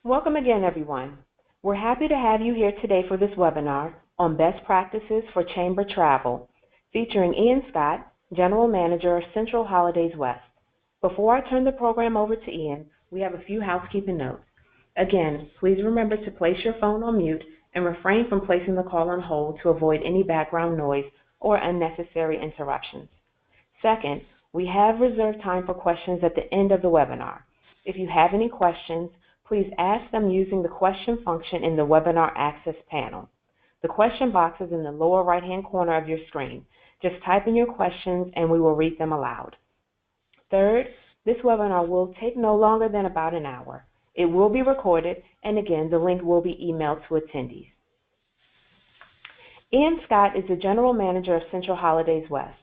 Welcome again, everyone. We're happy to have you here today for this webinar on best practices for chamber travel, featuring Ian Scott, General Manager of Central Holidays West. Before I turn the program over to Ian, we have a few housekeeping notes. Again, please remember to place your phone on mute and refrain from placing the call on hold to avoid any background noise or unnecessary interruptions. Second, we have reserved time for questions at the end of the webinar. If you have any questions, please ask them using the question function in the webinar access panel. The question box is in the lower right-hand corner of your screen. Just type in your questions and we will read them aloud. Third, this webinar will take no longer than about an hour. It will be recorded, and again, the link will be emailed to attendees. Ian Scott is the General Manager of Central Holidays West.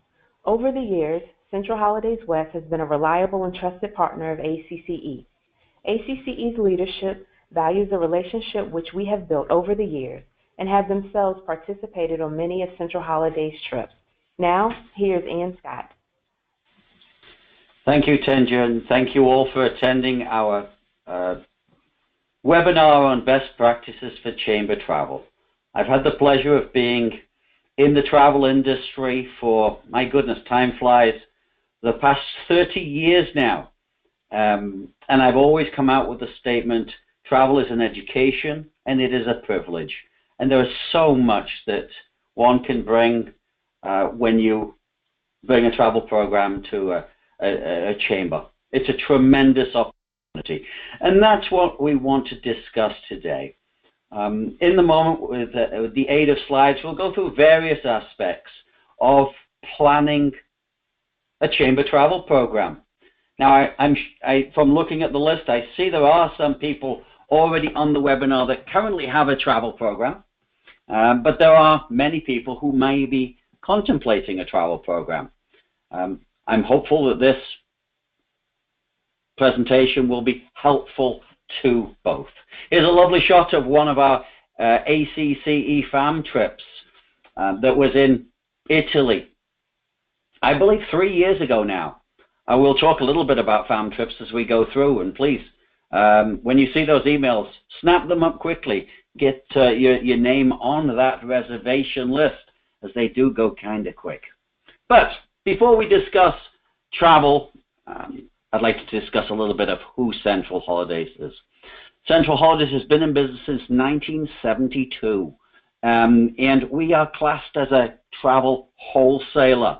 Over the years, Central Holidays West has been a reliable and trusted partner of ACCE. ACCE's leadership values the relationship which we have built over the years and have themselves participated on many of Central Holidays trips. Now, here's Ian Scott. Thank you, Tenja, and thank you all for attending our webinar on best practices for chamber travel. I've had the pleasure of being in the travel industry for, my goodness, time flies, the past 30 years now. And I've always come out with the statement, travel is an education and it is a privilege. And there is so much that one can bring when you bring a travel program to a chamber. It's a tremendous opportunity. And that's what we want to discuss today. In the moment, with the aid of slides, we'll go through various aspects of planning a chamber travel program. Now, from looking at the list, I see there are some people already on the webinar that currently have a travel program, but there are many people who may be contemplating a travel program. I'm hopeful that this presentation will be helpful to both. Here's a lovely shot of one of our ACCE fam trips that was in Italy, I believe 3 years ago now. I will talk a little bit about fam trips as we go through, and please, when you see those emails, snap them up quickly. Get your name on that reservation list, as they do go kind of quick. But before we discuss travel, I'd like to discuss a little bit of who Central Holidays is. Central Holidays has been in business since 1972, and we are classed as a travel wholesaler.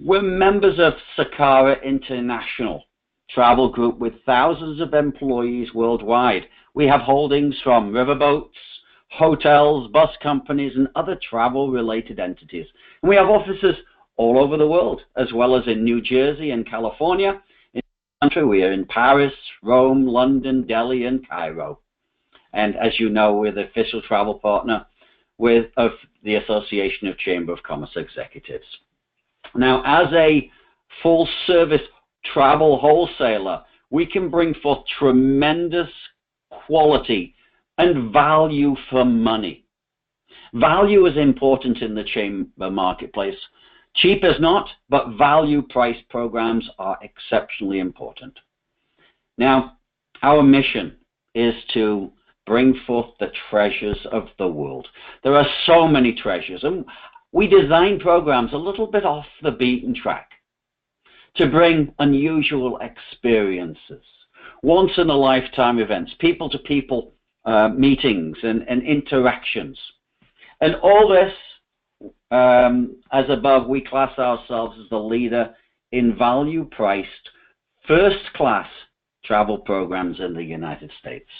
We're members of Sakara International Travel Group with thousands of employees worldwide. We have holdings from riverboats, hotels, bus companies, and other travel-related entities. And we have offices all over the world, as well as in New Jersey and California. In the country, we are in Paris, Rome, London, Delhi, and Cairo. And as you know, we're the official travel partner of the Association of Chamber of Commerce Executives. Now, as a full-service travel wholesaler, we can bring forth tremendous quality and value for money. Value is important in the chamber marketplace. Cheap is not, but value-priced programs are exceptionally important. Now, our mission is to bring forth the treasures of the world. There are so many treasures, and we design programs a little bit off the beaten track to bring unusual experiences, once-in-a-lifetime events, people-to-people meetings and interactions. And all this, as above, we class ourselves as the leader in value-priced, first-class travel programs in the United States.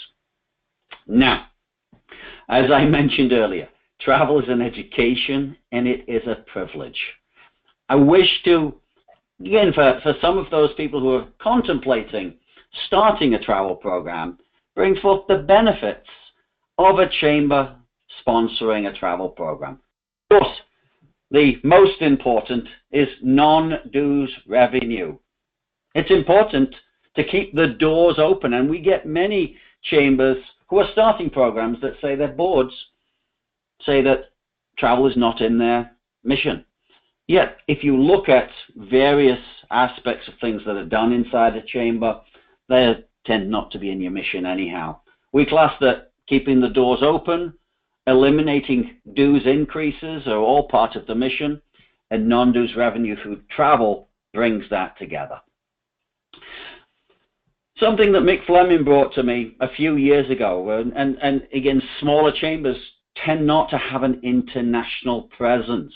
Now, as I mentioned earlier, travel is an education, and it is a privilege. I wish to, again, for some of those people who are contemplating starting a travel program, bring forth the benefits of a chamber sponsoring a travel program. Of course, the most important is non-dues revenue. It's important to keep the doors open, and we get many chambers who are starting programs that say their boards say that travel is not in their mission. Yet, if you look at various aspects of things that are done inside a chamber, they tend not to be in your mission anyhow. We class that keeping the doors open, eliminating dues increases are all part of the mission, and non-dues revenue through travel brings that together. Something that Mick Fleming brought to me a few years ago, and again, smaller chambers tend not to have an international presence.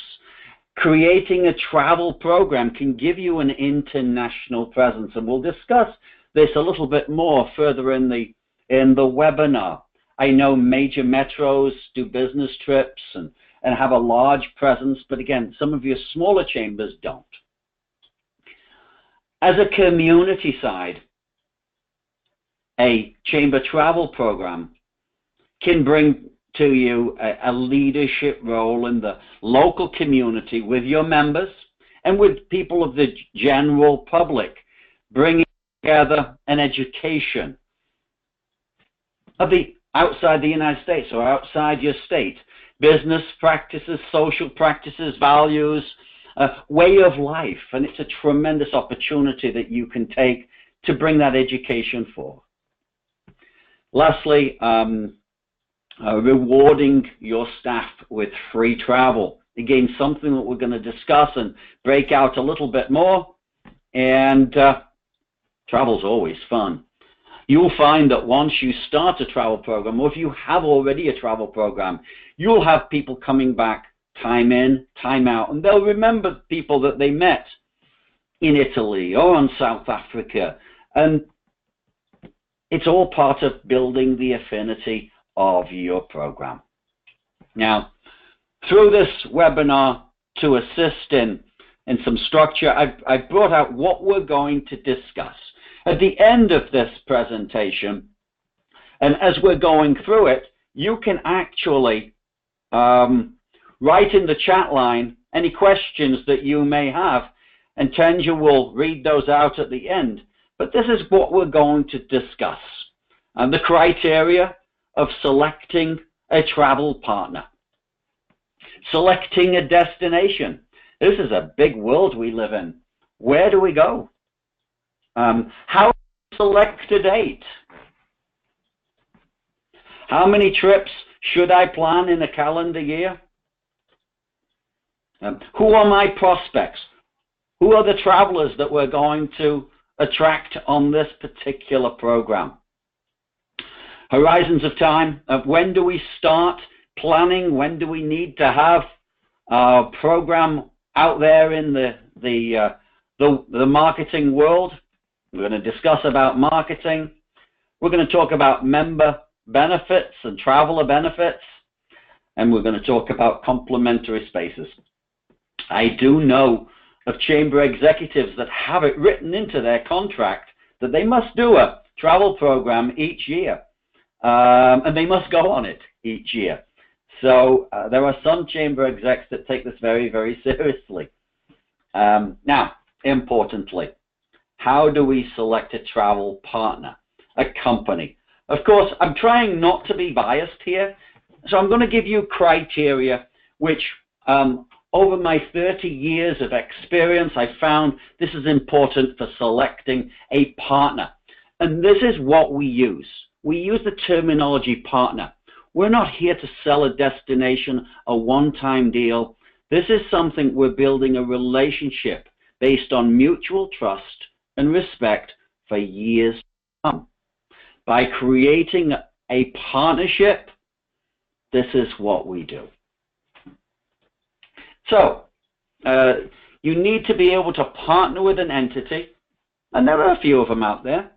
Creating a travel program can give you an international presence, and we'll discuss this a little bit more further in the webinar. I know major metros do business trips and have a large presence, but again, some of your smaller chambers don't. As a community side, a chamber travel program can bring to you a leadership role in the local community with your members and with people of the general public, bringing together an education of the outside the United States or outside your state, business practices, social practices, values, way of life, and it's a tremendous opportunity that you can take to bring that education forward. Lastly, rewarding your staff with free travel. Again, something that we're going to discuss and break out a little bit more, and travel's always fun. You'll find that once you start a travel program, or if you have already a travel program, you'll have people coming back time in, time out, and they'll remember people that they met in Italy or in South Africa, and it's all part of building the affinity of your program. Now, through this webinar, to assist in some structure, I've brought out what we're going to discuss. At the end of this presentation, and as we're going through it, you can actually write in the chat line any questions that you may have, and Tanya will read those out at the end. But this is what we're going to discuss, and the criteria of selecting a travel partner, selecting a destination. This is a big world we live in. Where do we go? How to select a date? How many trips should I plan in a calendar year? Who are my prospects? Who are the travelers that we're going to attract on this particular program? Horizons of time. When do we start planning? When do we need to have our program out there in the marketing world? We're going to discuss about marketing. We're going to talk about member benefits and traveler benefits, and we're going to talk about complementary spaces. I do know of chamber executives that have it written into their contract that they must do a travel program each year, and they must go on it each year. So there are some chamber execs that take this very, very seriously. Now, importantly, how do we select a travel partner, a company? Of course, I'm trying not to be biased here, so I'm going to give you criteria which over my 30 years of experience, I found this is important for selecting a partner. And this is what we use. We use the terminology partner. We're not here to sell a destination, a one-time deal. This is something we're building a relationship based on mutual trust and respect for years to come. By creating a partnership, this is what we do. So, you need to be able to partner with an entity, and there are a few of them out there,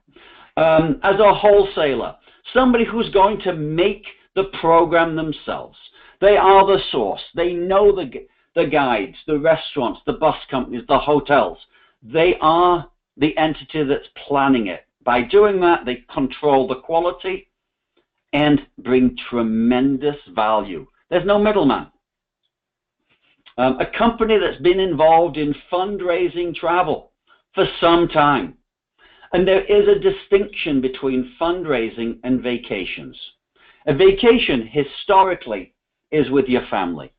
as a wholesaler, somebody who's going to make the program themselves. They are the source. They know the guides, the restaurants, the bus companies, the hotels. They are the entity that's planning it. By doing that, they control the quality and bring tremendous value. There's no middleman. A company that's been involved in fundraising travel for some time. And there is a distinction between fundraising and vacations. A vacation, historically, is with your family.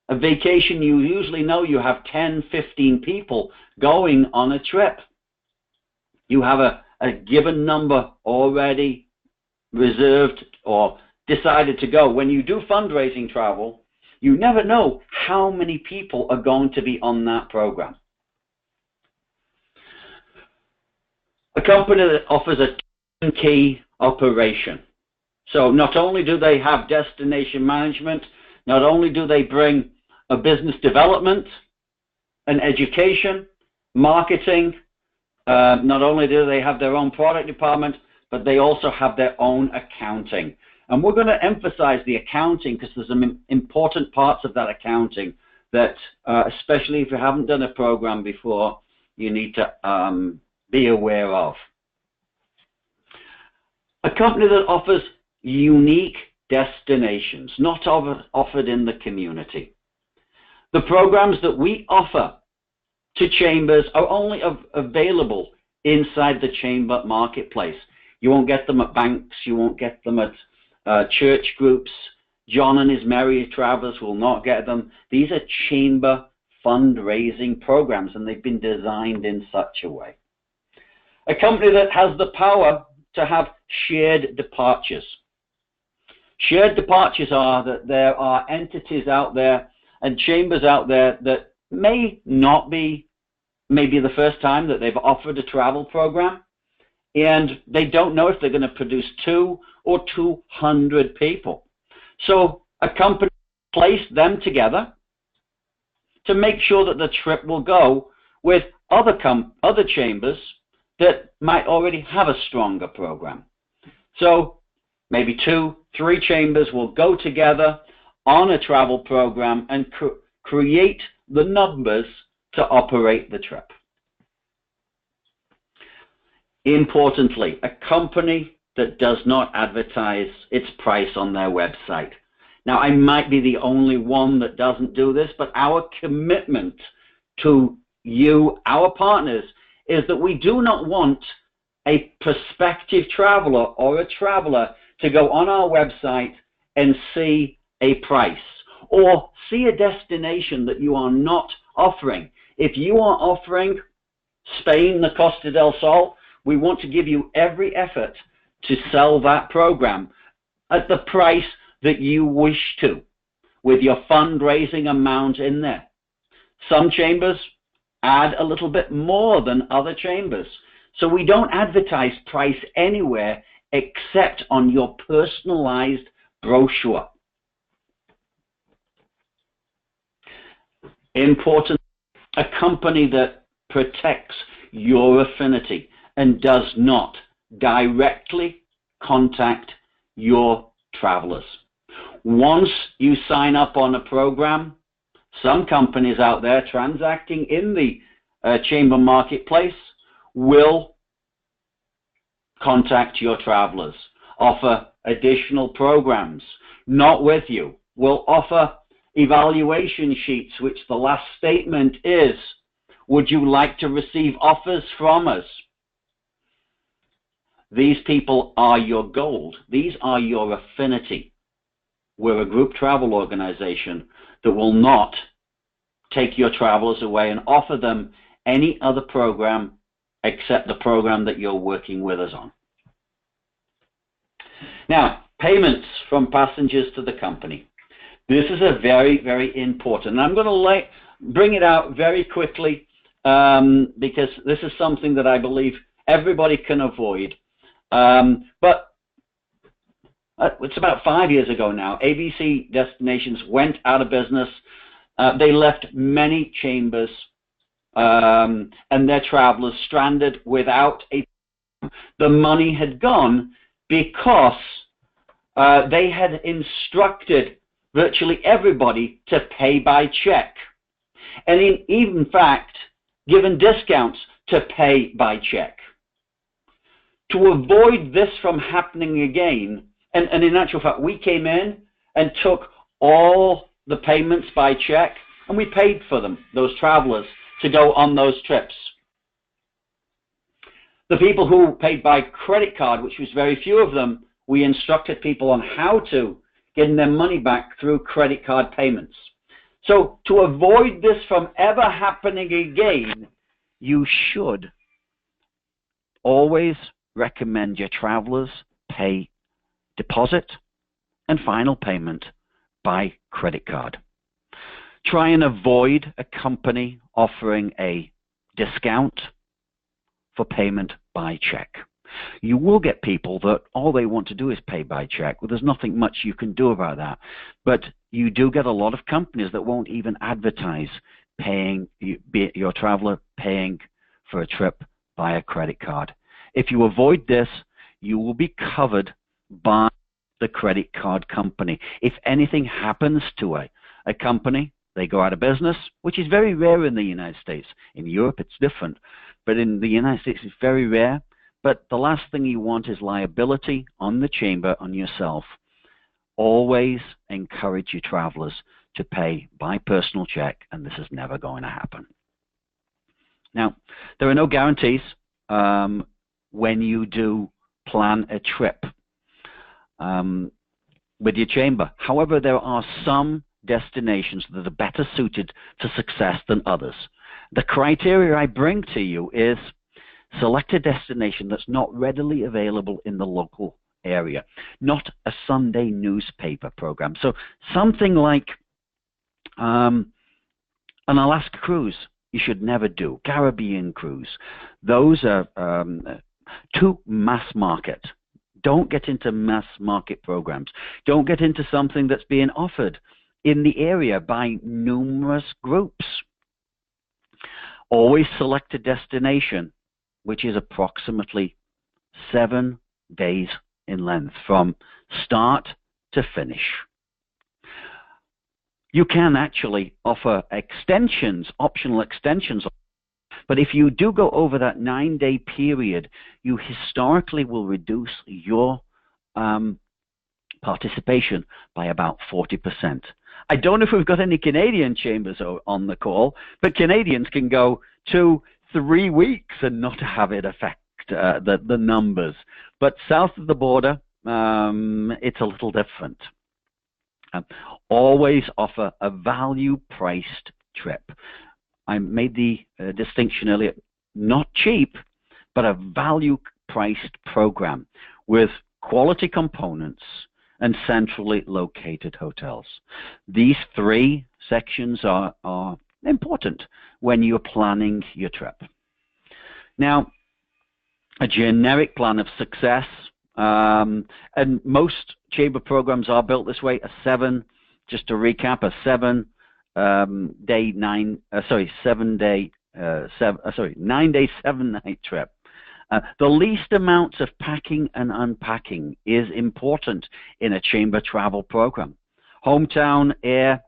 A vacation, you usually know you have 10, 15 people going on a trip. You have a given number already reserved or decided to go. When you do fundraising travel, you never know how many people are going to be on that program. A company that offers a turnkey operation. So not only do they have destination management, not only do they bring a business development, an education, marketing, not only do they have their own product department, but they also have their own accounting. And we're going to emphasize the accounting because there's some important parts of that accounting that, especially if you haven't done a program before, you need to be aware of. A company that offers unique destinations, not offered in the community. The programs that we offer to chambers are only available inside the chamber marketplace. You won't get them at banks, you won't get them at church groups. John and his Merry Travelers will not get them. These are chamber fundraising programs, and they've been designed in such a way. A company that has the power to have shared departures. Shared departures are that there are entities out there and chambers out there that may not be maybe the first time that they've offered a travel program, and they don't know if they're going to produce 2 or 200 people. So a company placed them together to make sure that the trip will go with other chambers that might already have a stronger program. So maybe 2, 3 chambers will go together on a travel program and create the numbers to operate the trip. Importantly, a company that does not advertise its price on their website. Now, I might be the only one that doesn't do this, but our commitment to you, our partners, is that we do not want a prospective traveler or a traveler to go on our website and see a price or see a destination that you are not offering. If you are offering Spain, the Costa del Sol, we want to give you every effort to sell that program at the price that you wish to, with your fundraising amount in there. Some chambers add a little bit more than other chambers. So we don't advertise price anywhere except on your personalized brochure. Important, a company that protects your affinity and does not directly contact your travelers. Once you sign up on a program, some companies out there transacting in the chamber marketplace will contact your travelers, offer additional programs, not with you, will offer evaluation sheets, which the last statement is, would you like to receive offers from us? These people are your gold. These are your affinity. We're a group travel organization that will not take your travelers away and offer them any other program except the program that you're working with us on. Now, payments from passengers to the company. This is a very, very important. And I'm going to bring it out very quickly because this is something that I believe everybody can avoid. But it's about 5 years ago now. ABC Destinations went out of business. They left many chambers and their travelers stranded without a. The money had gone because they had instructed virtually everybody to pay by check, and in fact given discounts to pay by check. To avoid this from happening again, and in actual fact, we came in and took all the payments by check, and we paid for them, those travelers, to go on those trips. The people who paid by credit card, which was very few of them, we instructed people on how to get their money back through credit card payments. So to avoid this from ever happening again, you should always recommend your travelers pay deposit, and final payment by credit card. Try and avoid a company offering a discount for payment by check. You will get people that all they want to do is pay by check. Well, there's nothing much you can do about that. But you do get a lot of companies that won't even advertise paying your traveler paying for a trip by a credit card. If you avoid this, you will be covered by the credit card company. If anything happens to a company, they go out of business, which is very rare in the United States. In Europe, it's different. But in the United States, it's very rare. But the last thing you want is liability on the chamber, on yourself. Always encourage your travelers to pay by personal check, and this is never going to happen. Now, there are no guarantees when you do plan a trip with your chamber. However, there are some destinations that are better suited to success than others. The criteria I bring to you is select a destination that's not readily available in the local area, not a Sunday newspaper program. So something like an Alaska cruise, you should never do. Caribbean cruise. Those are too mass market. Don't get into mass market programs. Don't get into something that's being offered in the area by numerous groups. Always select a destination which is approximately 7 days in length from start to finish. You can actually offer extensions, optional extensions, but if you do go over that 9-day period, you historically will reduce your participation by about 40%. I don't know if we've got any Canadian chambers on the call, but Canadians can go 2-3 weeks and not have it affect the numbers. But south of the border, it's a little different. Always offer a value-priced trip. I made the distinction earlier, not cheap, but a value-priced program with quality components and centrally located hotels. These 3 sections are important when you're planning your trip. Now, a generic plan of success, and most chamber programs are built this way, just to recap, a 9-day, 7-night trip. The least amounts of packing and unpacking is important in a chamber travel program. Hometown air,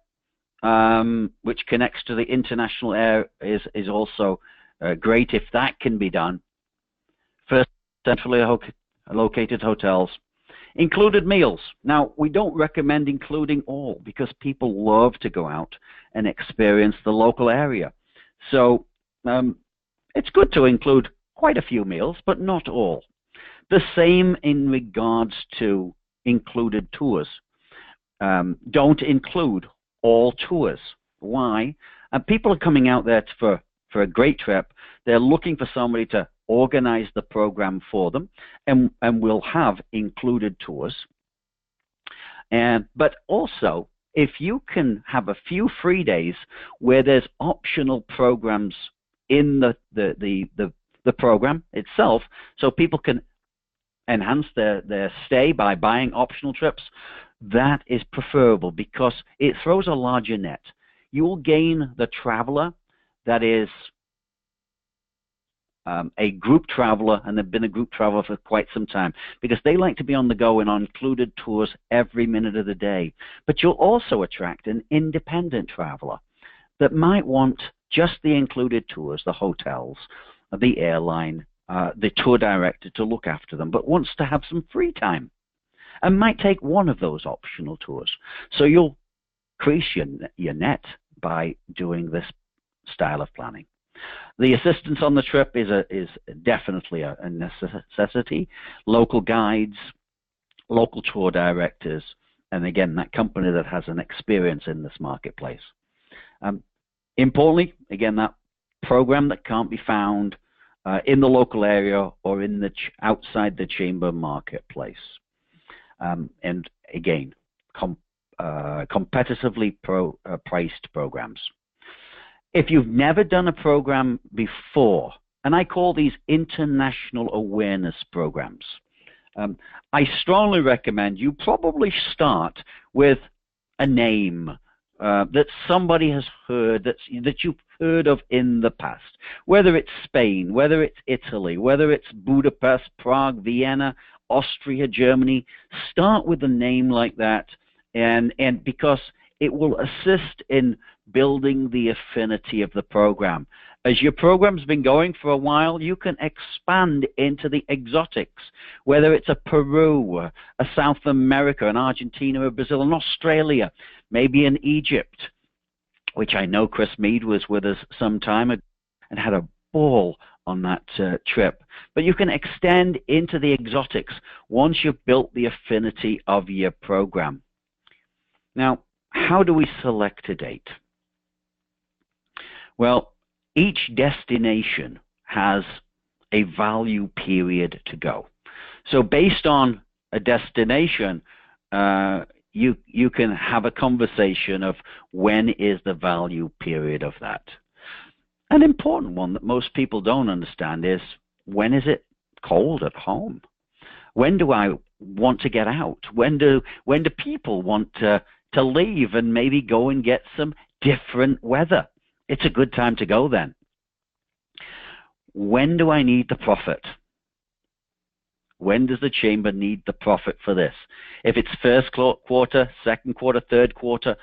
which connects to the international air, is also great if that can be done. First, centrally located hotels. Included meals. Now, we don't recommend including all because people love to go out and experience the local area. So it's good to include quite a few meals, but not all. The same in regards to included tours. Don't include all tours. Why? People are coming out there for a great trip. They're looking for somebody to organize the program for them, and we'll have included tours. But also, if you can have a few free days where there's optional programs in the program itself, so people can enhance their stay by buying optional trips, that is preferable because it throws a larger net. You will gain the traveler that is a group traveler, and they've been a group traveler for quite some time because they like to be on the go and on included tours every minute of the day. But you'll also attract an independent traveler that might want just the included tours, the hotels, the airline, the tour director to look after them, but wants to have some free time and might take one of those optional tours. So you'll increase your net by doing this style of planning. The assistance on the trip is definitely a necessity. Local guides, local tour directors, and again, that company that has an experience in this marketplace. Importantly, again, that program that can't be found in the local area or in outside the chamber marketplace. and again, competitively priced programs. If you've never done a program before, and I call these international awareness programs, I strongly recommend you probably start with a name that somebody has heard, that you've heard of in the past, whether it's Spain, whether it's Italy, whether it's Budapest, Prague, Vienna, Austria, Germany. Start with a name like that, and because it will assist in building the affinity of the program. As your program's been going for a while, you can expand into the exotics, whether it's a Peru, a South America, an Argentina, a Brazil, an Australia, maybe in Egypt, which I know Chris Mead was with us some time ago and had a ball on that trip. But you can extend into the exotics once you've built the affinity of your program. Now, how do we select a date? Well, each destination has a value period to go. So based on a destination, you can have a conversation of when is the value period of that. An important one that most people don't understand is, when is it cold at home? When do I want to get out? When do people want to leave and maybe go and get some different weather? It's a good time to go then. When do I need the profit? When does the chamber need the profit for this? If it's first quarter, second quarter, third quarter,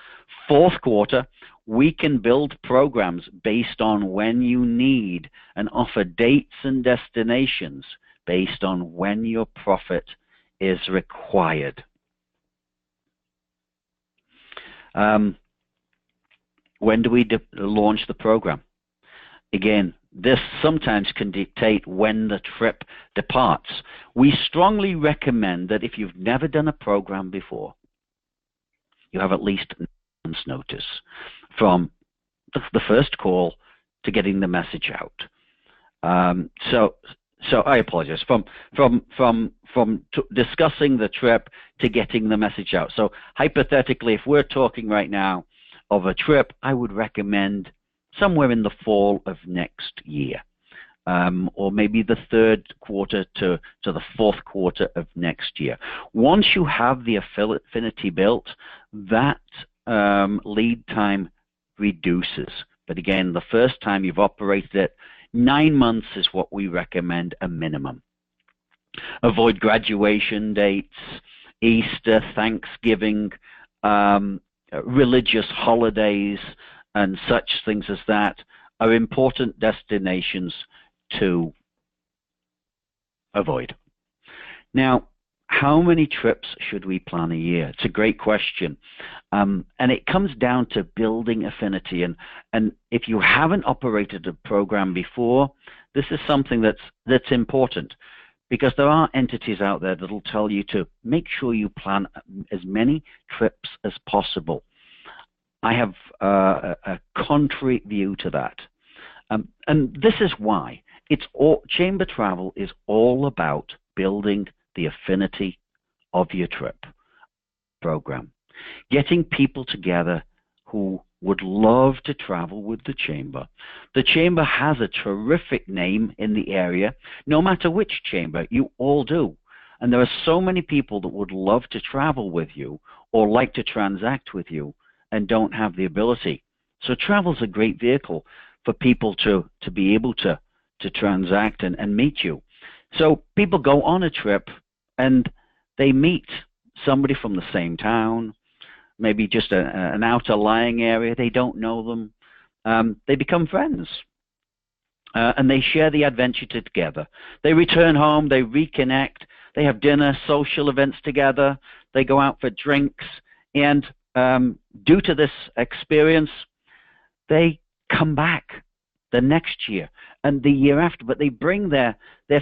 fourth quarter, we can build programs based on when you need and offer dates and destinations based on when your profit is required. When do we launch the program? Again, this sometimes can dictate when the trip departs. We strongly recommend that if you've never done a program before, you have at least a month's notice from the first call to getting the message out. So I apologize, from discussing the trip to getting the message out. So hypothetically, if we're talking right now of a trip, I would recommend somewhere in the fall of next year, or maybe the third quarter to the fourth quarter of next year. Once you have the affinity built, that lead time reduces. But again, the first time you've operated it, 9 months is what we recommend a minimum. Avoid graduation dates, Easter, Thanksgiving, religious holidays, and such things as that are important destinations to avoid. Now, how many trips should we plan a year? It's a great question. And it comes down to building affinity. And if you haven't operated a program before, this is something that's important, because there are entities out there that will tell you to make sure you plan as many trips as possible. I have a contrary view to that. And this is why. Chamber travel is all about building the affinity of your trip program. Getting people together who would love to travel with the chamber. The chamber has a terrific name in the area. No matter which chamber, you all do. And there are so many people that would love to travel with you or like to transact with you and don't have the ability. So travel is a great vehicle for people to be able to transact and meet you. So people go on a trip and they meet somebody from the same town, maybe just an outer lying area. They don't know them. They become friends. And they share the adventure together. They return home, they reconnect, they have dinner, social events together, they go out for drinks, and due to this experience, they come back the next year and the year after, but they bring their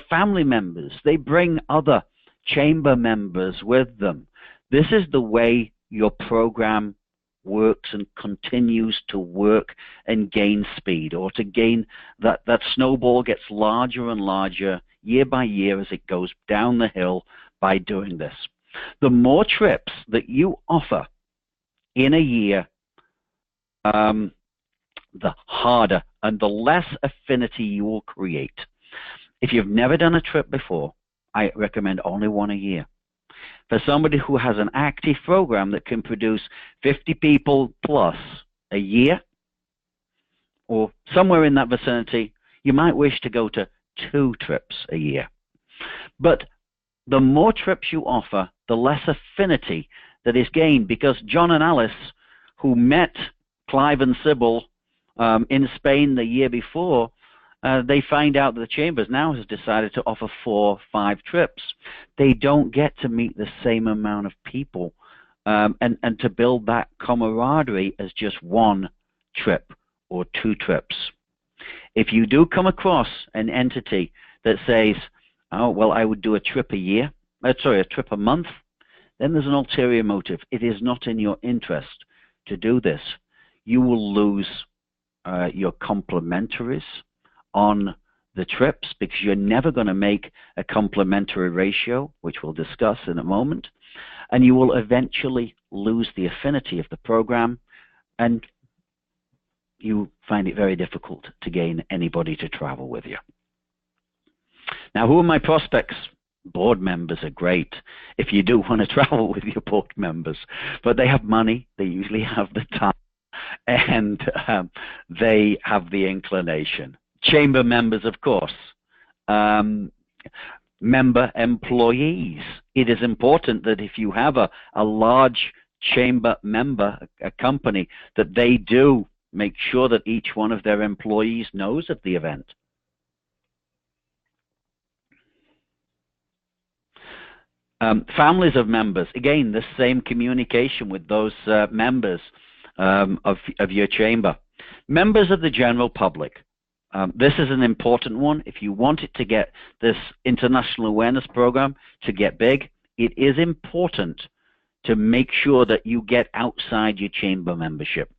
family members, they bring other chamber members with them. This is the way your program works and continues to work and gain speed, or to gain that snowball gets larger and larger year by year as it goes down the hill by doing this. The more trips that you offer in a year, the harder and the less affinity you will create. If you've never done a trip before, I recommend only one a year. For somebody who has an active program that can produce 50 people plus a year, or somewhere in that vicinity, you might wish to go to 2 trips a year. But the more trips you offer, the less affinity that is gained, because John and Alice, who met Clive and Sybil in Spain the year before, they find out that the Chambers now has decided to offer 4 or 5 trips. They don't get to meet the same amount of people and to build that camaraderie as just 1 trip or 2 trips. If you do come across an entity that says, oh, well, I would do a trip a year, a trip a month, then there's an ulterior motive. It is not in your interest to do this. You will lose your complementaries on the trips, because you're never going to make a complementary ratio, which we'll discuss in a moment, and you will eventually lose the affinity of the program, and you find it very difficult to gain anybody to travel with you. Now, who are my prospects? Board members are great if you do want to travel with your board members, but they have money, they usually have the time, and they have the inclination. Chamber members, of course. Member employees. It is important that if you have a large chamber member, a company, that they do make sure that each one of their employees knows of the event. Families of members, again, the same communication with those members of your chamber. Members of the general public. This is an important one. If you want it to get this international awareness program to get big, it is important to make sure that you get outside your chamber membership.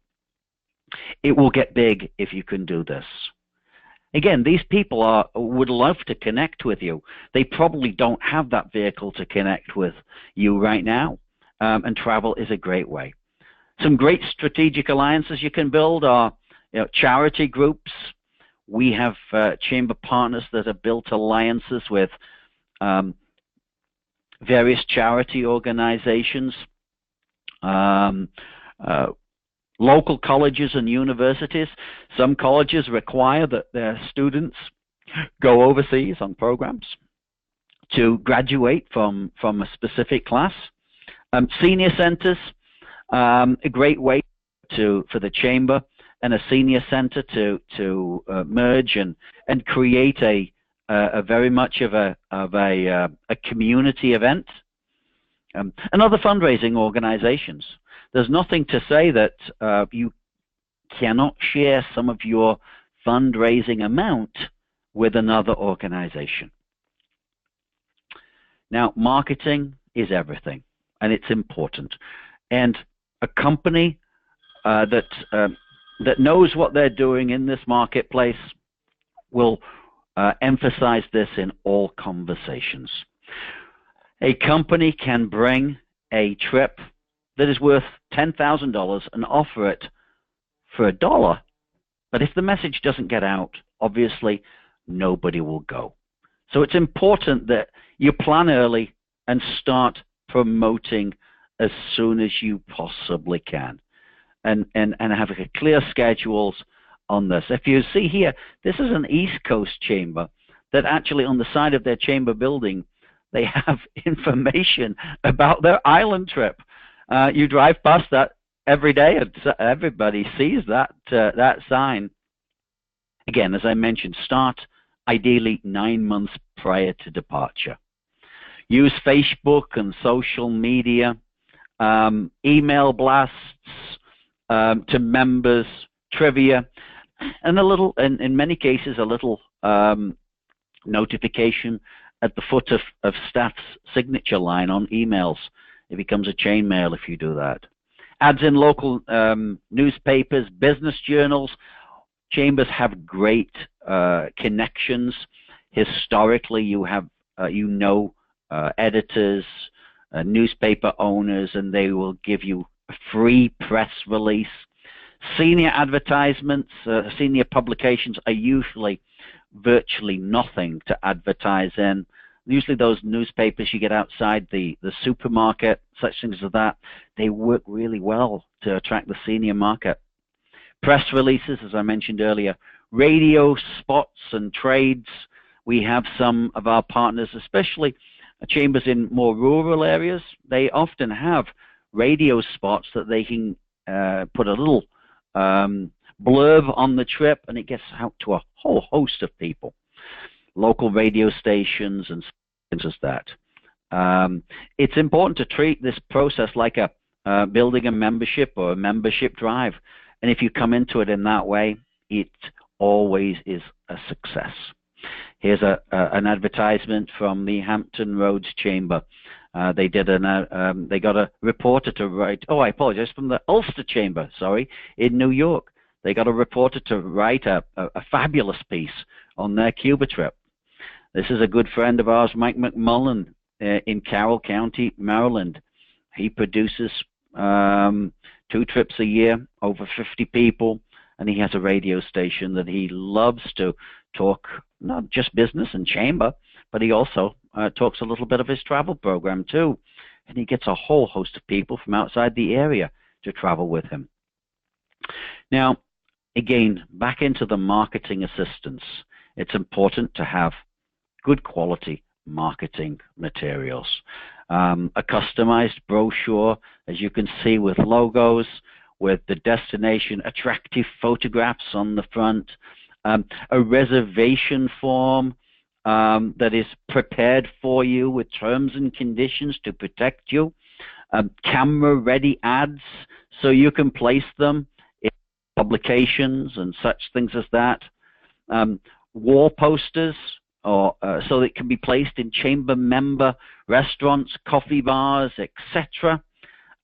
It will get big if you can do this. Again, these people would love to connect with you. They probably don't have that vehicle to connect with you right now, and travel is a great way. Some great strategic alliances you can build are charity groups. We have chamber partners that have built alliances with various charity organizations, local colleges and universities. Some colleges require that their students go overseas on programs to graduate from a specific class. Senior centers, a great way for the chamber and a senior center to merge and create a very much of a community event. And other fundraising organizations. There's nothing to say that you cannot share some of your fundraising amount with another organization. Now, marketing is everything, and it's important. And a company that knows what they're doing in this marketplace will emphasize this in all conversations. A company can bring a trip that is worth $10,000 and offer it for $1. But if the message doesn't get out, obviously nobody will go. So it's important that you plan early and start promoting as soon as you possibly can, and have clear schedules on this. If you see here, this is an East Coast chamber that actually on the side of their chamber building, they have information about their island trip. You drive past that every day, and everybody sees that sign. Again, as I mentioned, start ideally 9 months prior to departure. Use Facebook and social media, email blasts to members, trivia, and in many cases, a little notification at the foot of staff's signature line on emails. It becomes a chain mail if you do that. Ads in local newspapers, business journals. Chambers have great connections. Historically, you have editors, newspaper owners, and they will give you a free press release. Senior advertisements, senior publications are usually virtually nothing to advertise in. Usually those newspapers you get outside the supermarket, such things as that, they work really well to attract the senior market. Press releases, as I mentioned earlier, radio spots and trades. We have some of our partners, especially chambers in more rural areas, they often have radio spots that they can put a little blurb on the trip, and it gets out to a whole host of people. Local radio stations and things as that. It's important to treat this process like building a membership or a membership drive. And if you come into it in that way, it always is a success. Here's an advertisement from the Hampton Roads Chamber. They got a reporter to write. Oh, I apologize. From the Ulster Chamber, sorry, in New York. They got a reporter to write a fabulous piece on their Cuba trip. This is a good friend of ours, Mike McMullen, in Carroll County, Maryland. He produces 2 trips a year, over 50 people, and he has a radio station that he loves to talk, not just business and chamber, but he also talks a little bit of his travel program too. And he gets a whole host of people from outside the area to travel with him. Now, again, back into the marketing assistance. It's important to have good quality marketing materials. A customized brochure, as you can see, with logos, with the destination, attractive photographs on the front, a reservation form that is prepared for you with terms and conditions to protect you, camera-ready ads so you can place them in publications and such things as that, wall posters, or so it can be placed in chamber member restaurants, coffee bars, etc.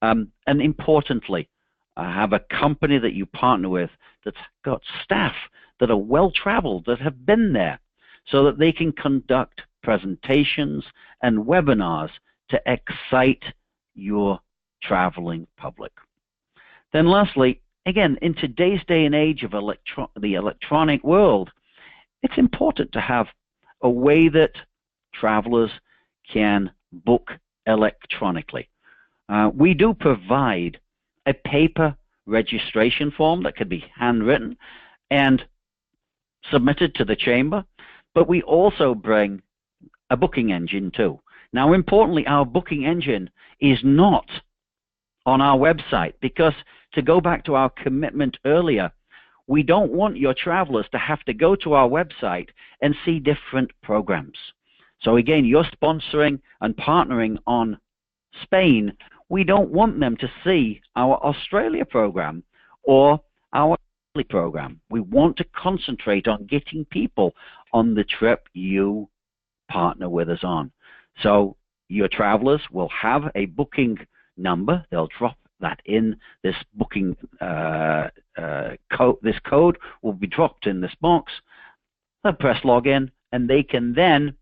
And importantly, have a company that you partner with that's got staff that are well-traveled, that have been there, so that they can conduct presentations and webinars to excite your traveling public. Then lastly, again, in today's day and age of the electronic world, it's important to have a way that travelers can book electronically. We do provide a paper registration form that could be handwritten and submitted to the chamber, but we also bring a booking engine too. Now, importantly, our booking engine is not on our website, because to go back to our commitment earlier, we don't want your travelers to have to go to our website and see different programs. So again, you're sponsoring and partnering on Spain. We don't want them to see our Australia program or our Italy program. We want to concentrate on getting people on the trip you partner with us on. So your travelers will have a booking number. They'll drop that in this booking code. This code will be dropped in this box. They'll press login, and they can then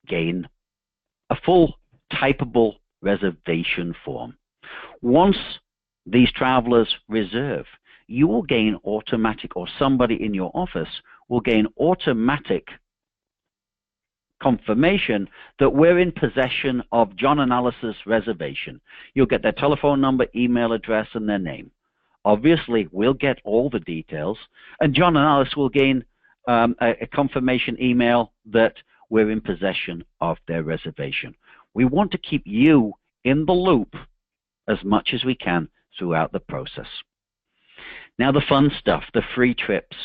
gain a full typable reservation form. Once these travelers reserve, you will gain automatic, or somebody in your office will gain automatic confirmation that we're in possession of John and Alice's reservation. You'll get their telephone number, email address, and their name. Obviously, we'll get all the details, and John and Alice will gain a confirmation email that we're in possession of their reservation. We want to keep you in the loop as much as we can throughout the process. Now, the fun stuff, the free trips.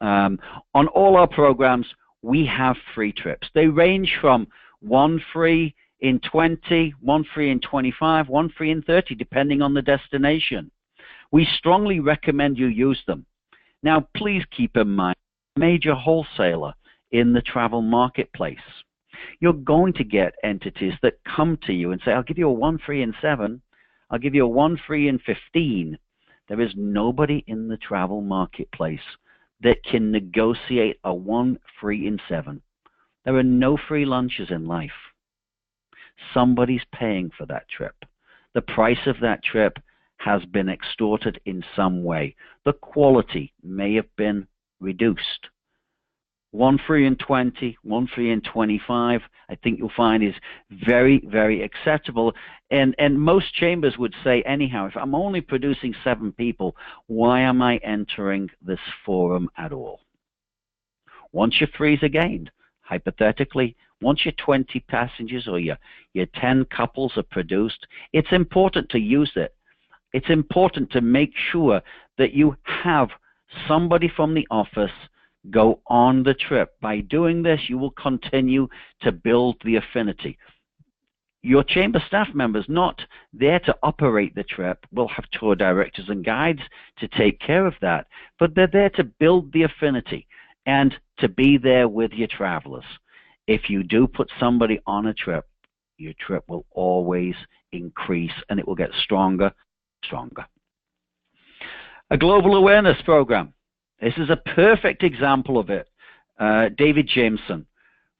On all our programs, we have free trips. They range from 1 free in 20, 1 free in 25, 1 free in 30, depending on the destination. We strongly recommend you use them. Now, please keep in mind, major wholesaler in the travel marketplace. You're going to get entities that come to you and say, I'll give you a 1 free in 7, I'll give you a 1 free in 15. There is nobody in the travel marketplace that can negotiate a 1 free in 7. There are no free lunches in life. somebody's paying for that trip. The price of that trip has been extorted in some way. The quality may have been reduced. 1 free and 20, 1 free and 25, I think you'll find is very, very acceptable. And most chambers would say, anyhow, if I'm only producing 7 people, why am I entering this forum at all? Once your frees are gained, hypothetically, once your 20 passengers or your 10 couples are produced, it's important to use it. It's important to make sure that you have somebody from the office go on the trip. By doing this, you will continue to build the affinity. Your chamber staff members, not there to operate the trip, will have tour directors and guides to take care of that, but they're there to build the affinity and to be there with your travelers. If you do put somebody on a trip, your trip will always increase and it will get stronger, stronger. A global awareness program. This is a perfect example of it. David Jameson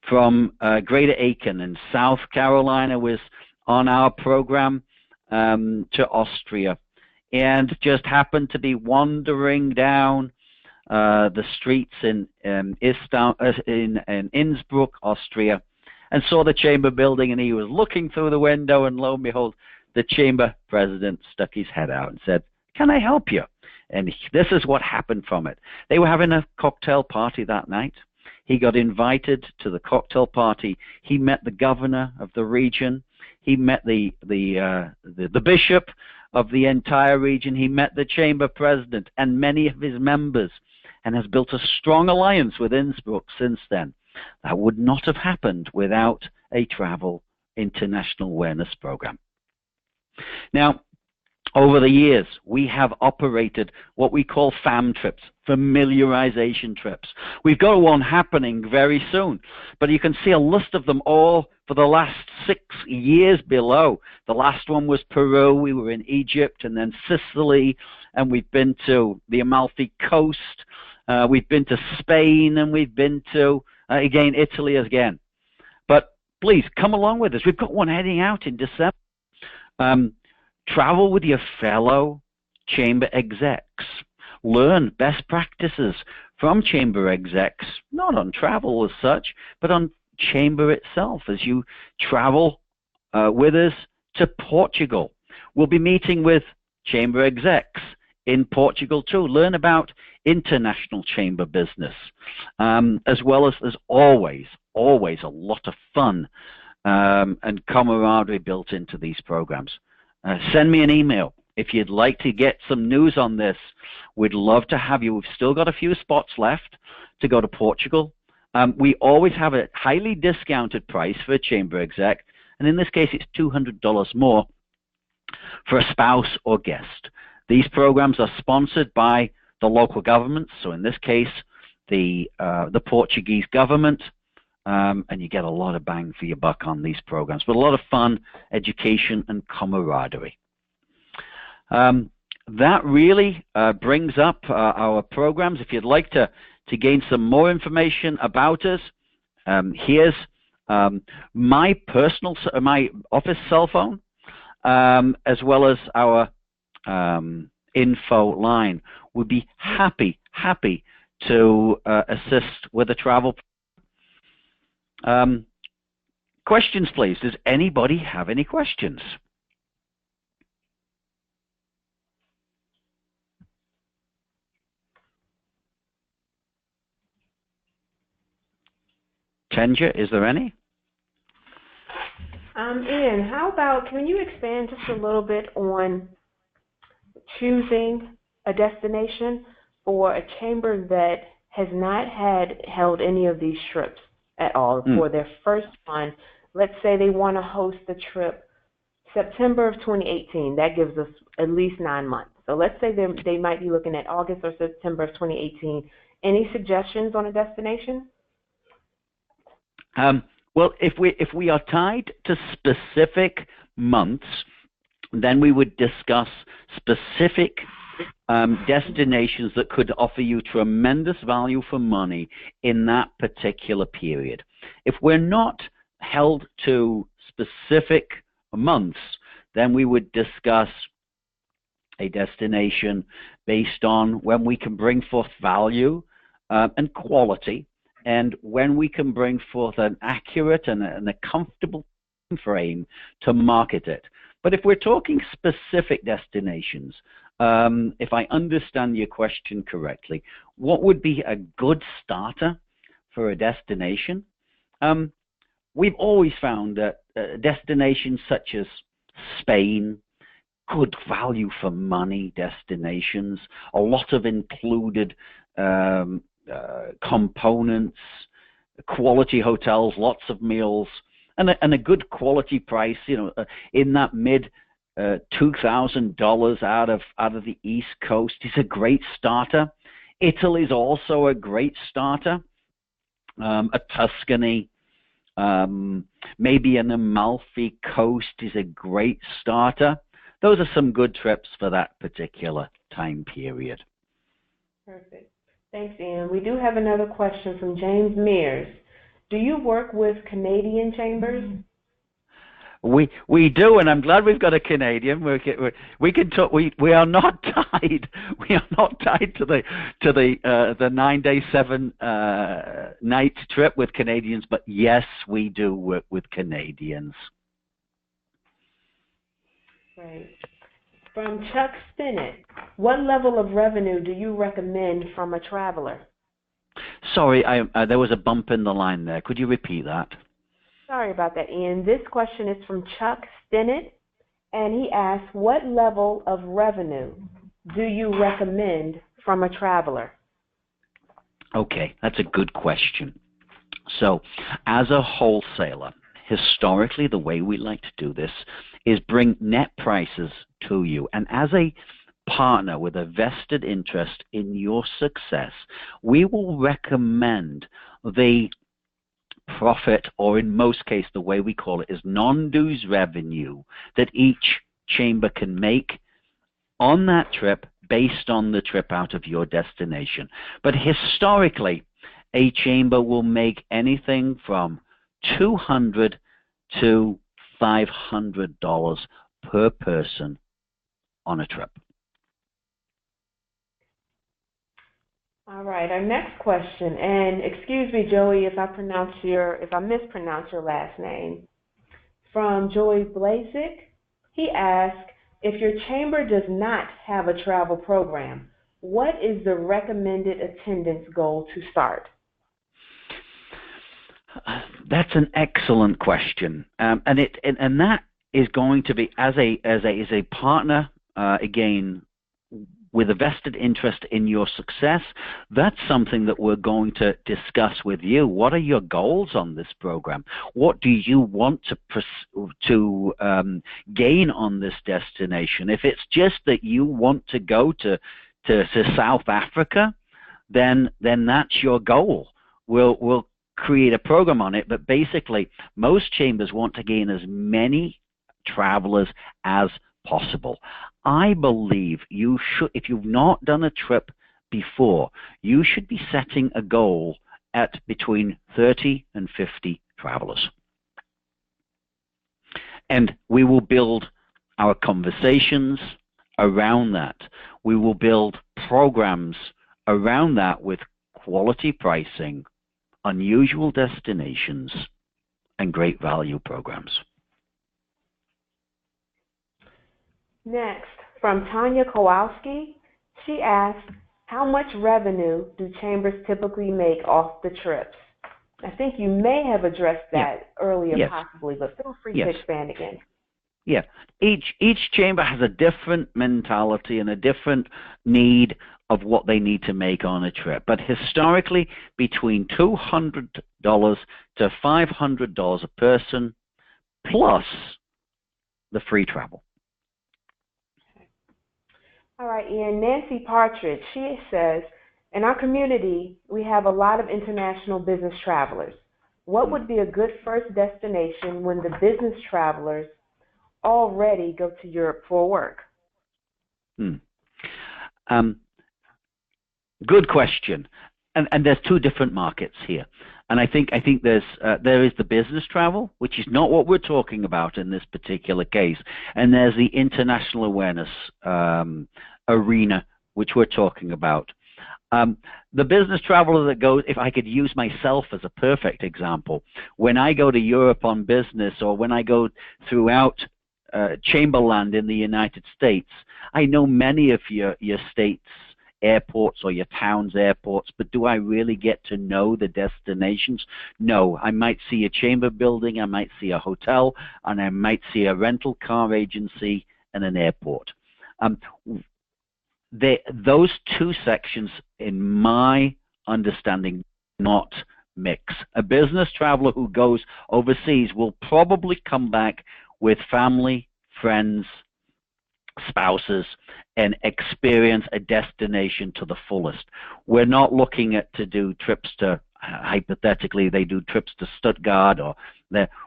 from Greater Aiken in South Carolina was on our program to Austria and just happened to be wandering down the streets in Innsbruck, Austria, and saw the chamber building, and he was looking through the window, and lo and behold, the chamber president stuck his head out and said, "Can I help you?" And this is what happened from it. They were having a cocktail party that night. He got invited to the cocktail party. He met the governor of the region. He met the bishop of the entire region. He met the chamber president and many of his members, and has built a strong alliance with Innsbruck since then. That would not have happened without a travel international awareness program. Now, over the years, we have operated what we call FAM trips, familiarization trips. We've got one happening very soon, but you can see a list of them all for the last 6 years below. The last one was Peru. We were in Egypt and then Sicily, and we've been to the Amalfi Coast. We've been to Spain, and we've been to, again, Italy again. But please, come along with us. We've got one heading out in December. Travel with your fellow chamber execs. Learn best practices from chamber execs, not on travel as such, but on chamber itself as you travel with us to Portugal. We'll be meeting with chamber execs in Portugal too. Learn about international chamber business, as well as there's always a lot of fun and camaraderie built into these programs. Send me an email if you'd like to get some news on this. We'd love to have you. We've still got a few spots left to go to Portugal. We always have a highly discounted price for a chamber exec, and in this case it's $200 more for a spouse or guest. These programs are sponsored by the local governments, so in this case the Portuguese government, and you get a lot of bang for your buck on these programs, but a lot of fun, education, and camaraderie. That really brings up our programs. If you'd like to gain some more information about us, here's my office cell phone, as well as our info line. We'd be happy to assist with a travel. Questions, please. Does anybody have any questions? Tenja, is there any? Ian, how about, can you expand just a little bit on choosing a destination for a chamber that has not held any of these trips at all for their first one? Let's say they want to host the trip September of 2018. That gives us at least 9 months. So let's say they might be looking at August or September of 2018. Any suggestions on a destination? Well, if we are tied to specific months, then we would discuss specific destinations that could offer you tremendous value for money in that particular period. If we're not held to specific months, then we would discuss a destination based on when we can bring forth value and quality, and when we can bring forth an accurate and a comfortable frame to market it. But if we're talking specific destinations, if I understand your question correctly, what would be a good starter for a destination? We've always found that destinations such as Spain, good value for money destinations, a lot of included components, quality hotels, lots of meals, and a good quality price, in that mid $2,000 out of the East Coast is a great starter. Italy is also a great starter. A Tuscany, maybe an Amalfi Coast is a great starter. Those are some good trips for that particular time period. Perfect. Thanks, Ian. We do have another question from James Mears. Do you work with Canadian chambers? We do, and I'm glad we've got a Canadian. We can talk. We are not tied. We are not tied to the 9-day, 7-night trip with Canadians. But yes, we do work with Canadians. Right. From Chuck Stinnett, what level of revenue do you recommend from a traveler? Sorry, there was a bump in the line there. Could you repeat that? Sorry about that, Ian. This question is from Chuck Stinnett, and he asks, what level of revenue do you recommend from a traveler? Okay, that's a good question. So, as a wholesaler, historically, the way we like to do this is bring net prices to you. And as a partner with a vested interest in your success, we will recommend the profit, or in most cases, the way we call it is non-dues revenue that each chamber can make on that trip based on the trip out of your destination. But historically, a chamber will make anything from $200 to $500 per person on a trip. All right, our next question, and excuse me, Joey, if I mispronounce your last name. From Joey Blasick, he asked, if your chamber does not have a travel program, what is the recommended attendance goal to start? That's an excellent question, and that is going to be as a partner again, with a vested interest in your success. That's something that we're going to discuss with you. What are your goals on this program? What do you want to gain on this destination? If it's just that you want to go to South Africa, then that's your goal. We'll create a program on it, but basically most chambers want to gain as many travelers as possible. I believe you should, if you've not done a trip before, you should be setting a goal at between 30 and 50 travelers. And we will build our conversations around that. We will build programs around that with quality pricing, unusual destinations, and great value programs. Next, from Tanya Kowalski, she asked, how much revenue do chambers typically make off the trips? I think you may have addressed that earlier, yes, possibly, but feel free to expand again. Yeah, each chamber has a different mentality and a different need of what they need to make on a trip. But historically, between $200 to $500 a person, plus the free travel. All right, Ian. Nancy Partridge, she says, in our community, we have a lot of international business travelers. What would be a good first destination when the business travelers already go to Europe for work? Good question. And there's two different markets here. And I think there is the business travel, which is not what we're talking about in this particular case, and there's the international awareness arena, which we're talking about. The business traveler that goes, if I could use myself as a perfect example, when I go to Europe on business, or when I go throughout Chamberland in the United States, I know many of your states' airports or your town's airports, but do I really get to know the destinations? No. I might see a chamber building, I might see a hotel, and I might see a rental car agency and an airport. Those two sections, in my understanding, not mix. A business traveler who goes overseas will probably come back with family, friends, spouses, and experience a destination to the fullest. We're not looking at to do trips to, hypothetically, they do trips to Stuttgart, or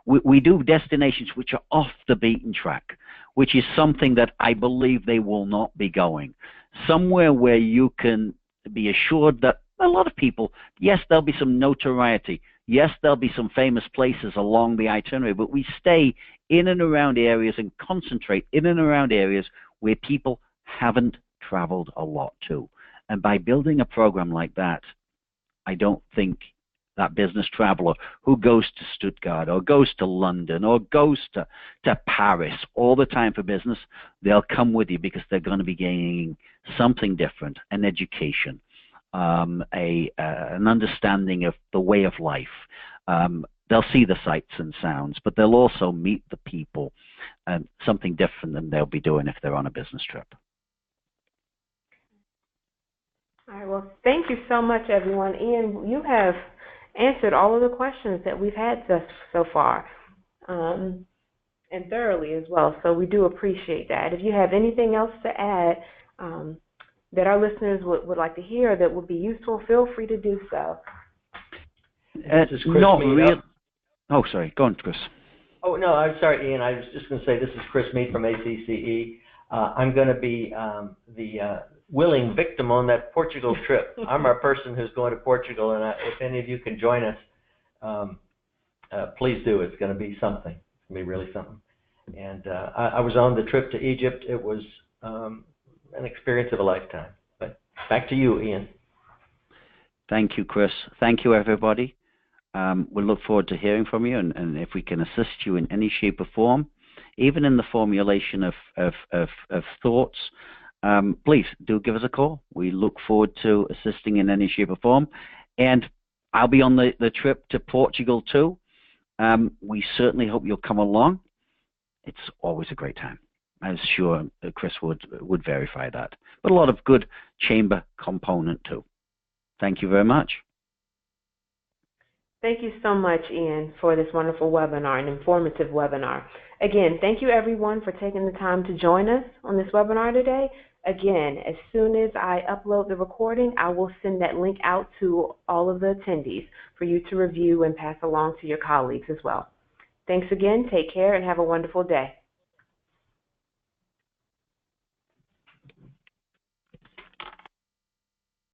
we do destinations which are off the beaten track, which is something that I believe they will not be going. Somewhere where you can be assured that a lot of people, yes, there'll be some notoriety, yes, there'll be some famous places along the itinerary, but we stay in and around areas and concentrate in and around areas where people haven't traveled a lot to. And by building a program like that, I don't think that business traveler who goes to Stuttgart or goes to London or goes to Paris all the time for business, they'll come with you because they're going to be gaining something different, an education, an understanding of the way of life. They'll see the sights and sounds, but they'll also meet the people, and something different than they'll be doing if they're on a business trip. All right, well, thank you so much, everyone. Ian, you have answered all of the questions that we've had so far, and thoroughly as well, so we do appreciate that. If you have anything else to add that our listeners would like to hear that would be useful, feel free to do so. This is Chris. Not real. Oh, sorry. Go on, Chris. Oh, no, I'm sorry, Ian. I was just going to say this is Chris Mead from ACCE. I'm going to be the willing victim on that Portugal trip. I'm our person who's going to Portugal, and if any of you can join us, please do. It's going to be something. It's going to be really something. And I was on the trip to Egypt. It was an experience of a lifetime. But back to you, Ian. Thank you, Chris. Thank you, everybody. We'll look forward to hearing from you, and if we can assist you in any shape or form, even in the formulation of thoughts, please do give us a call. We look forward to assisting in any shape or form. And I'll be on the trip to Portugal too. We certainly hope you'll come along. It's always a great time. I'm sure Chris would verify that. But a lot of good chamber component too. Thank you very much. Thank you so much, Ian, for this wonderful webinar, an informative webinar. Again, thank you everyone for taking the time to join us on this webinar today. Again, as soon as I upload the recording, I will send that link out to all of the attendees for you to review and pass along to your colleagues as well. Thanks again, take care, and have a wonderful day.